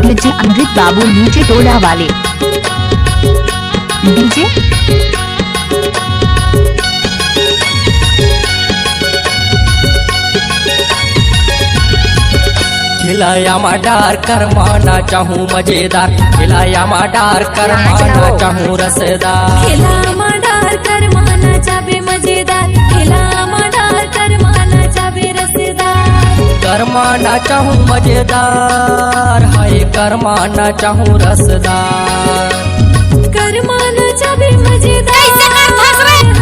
DJ अमृत बाबू नीचे टोला वाले डीजे खिलाया मडार करमाना चाहूँ मजेदार, खिलाया मडार करमाना चाहूँ रसदार, खिला मडार करमाना चाबे मजेदार, खिला मडार करमाना चाबे रसदार, करमाना चाहूँ मजेदार, हाय करमाना चाहूँ रसदार, करमाना चाबे मजेदार,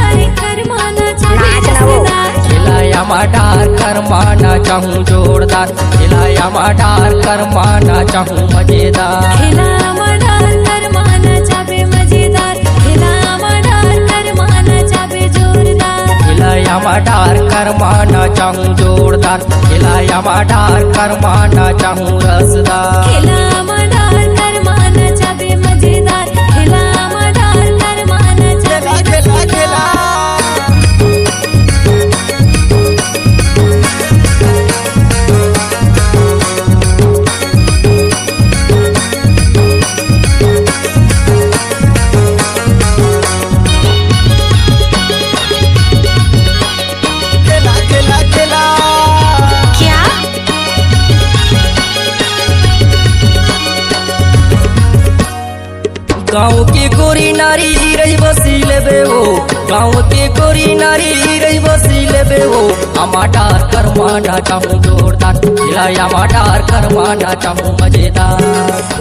हाय करमाना चाबे रसदार, खिलाया मडार करमाना चाहूँ जोरदार, खिलाया मडार करमाना चाहूँ मजेदार, खिला मडार करमाना चाबे मजेदार, खिला मडार करमाना चाबे जोरदार, खिलाया मडार करमाना चाहूँ जोरदार, खिलाया मडार करमाना चाहूँ रसदार, खिला मडार करमाना चाबे मजेदार, खिला मडार करमाना चाबे रसदार। गाँव के गोरी नारी रही बसी लेबे हो, गाँव के गोरी नारी रही बसी लेबे हो, अमाडार करमाना चाहूँ जोरदार, खिलाया मडार करमाना चाहूँ मजेदार,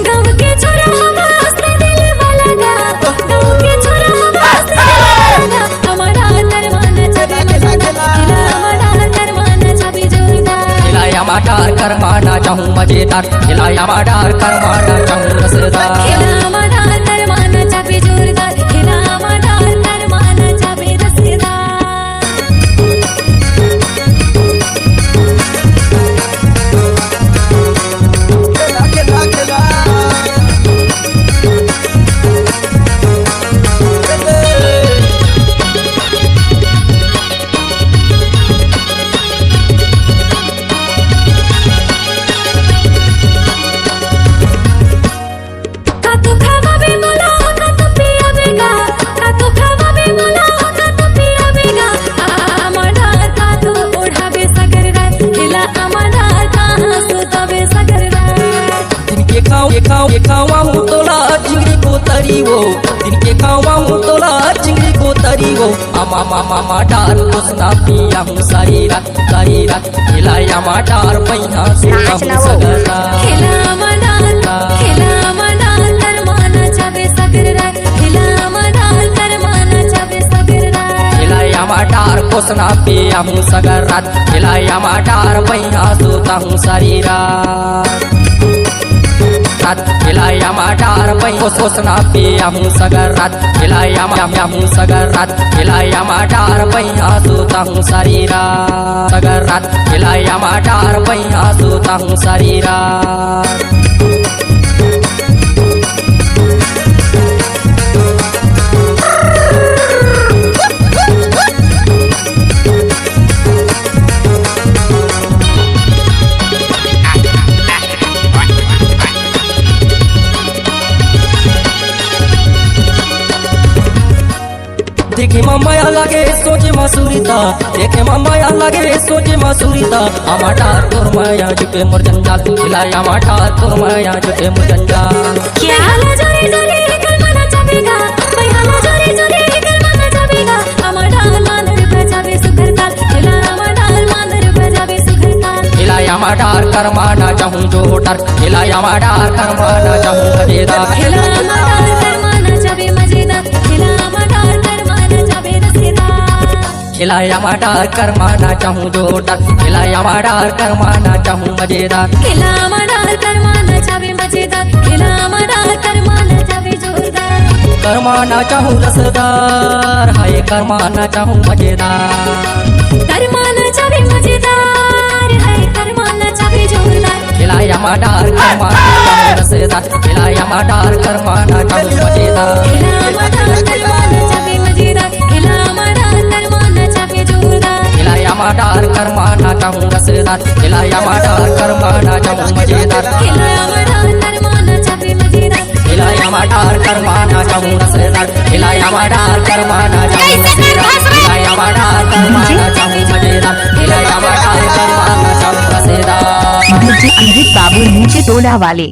गाँव के छोरा मस्त दिल वाला गा, गाँव के छोरा मस्त दिल वाला गा, हमारा करमाना चाबे मजेदार, हमारा करमाना चाबे जोरदार, खिलाया मडार करमाना चाहूँ मजेदार, खिलाया मडार करमाना चाहूँ रसदार, हमारा करमाना चाबे जोरदार, हमारा करमाना चाबे रसदार। के खावा हूँ तोला चिंगड़ी को तरी वो, दिन के खावा हूँ तोला चिंगड़ी को तरी वो, अमा मामा मडार पोसना पिया हूँ सारी रात खिलाया मडार पैना सुना हूँ सगरा, खिला मडार करमाना चाबे सगरा, खिला मडार करमाना चाबे सगरा, खिलाया मडार पोसना पिया हूँ सगर रात, खिलाया मडार पैना सोता हूँ सारी रात, खिलाया मडार पैना सोचना पिया हूँ सगर रात, खिलाया हूँ सगर रात, खिलाया मडार पैना सोता हूँ सारी रात, सगर रात खिलाया मडार पैना सोता हूँ सारी रात। देखे माया लगे सोचे मसूरीता, देखे माया लगे सोचे मसूरीता, अमाटार तोर माया जुटे मोर जंजाल, खिलाया मडार तोर माया जुटे मोर जंजाल, क्या जोरे जोरे करमाना चाबेगा, पैहाला जोरे जोरे करमाना चाबेगा, अमडार मांदर बजावे सुखरताल, खिला अमडार मांदर बजावे सुखरताल, खिलाया मडार करमाना चाहूँ जोरदार, खिलाया मडार करमाना चाहूँ मजेदार, खिला अमडार करमाना चाबे मजेदार, खिला अमडार करमाना चाबे रसेदार, खिलाया मडार करमाना चाहूँ जोरदार, खिलाया मडार करमाना चाहूँ मजेदार, खिला अमडार करमाना चाबे मजेदार, खिला अमडार करमाना चाबे जोरदार, करमाना चाहूँ रसदार, हाय करमाना चाहूँ मजेदार, करमाना चाबे मजेदार, हाय करमाना चाबे जोरदार, खिलाया मडार करमाना चाहूँ रसदार, खिलाया मडार करमाना चाहूँ मजेदार, खिला अमडार करमाना चाबे मजेदार, खिला अमडार करमाना चाबे जोरदार, खिलाया मडार करमाना चाहूँ रसदार, खिलाया मडार करमाना चाहूँ मजेदार, खिला अमडार करमाना चाहूँ रसेदार खिलाए डार करवाना चाहूँ रसेदार खिलाए डार करवाना चाहूँ मजेदार खिलाए डार करवाना चाहूँ रसेदार डीजे अमृत बाबू नीचे टोला वाले।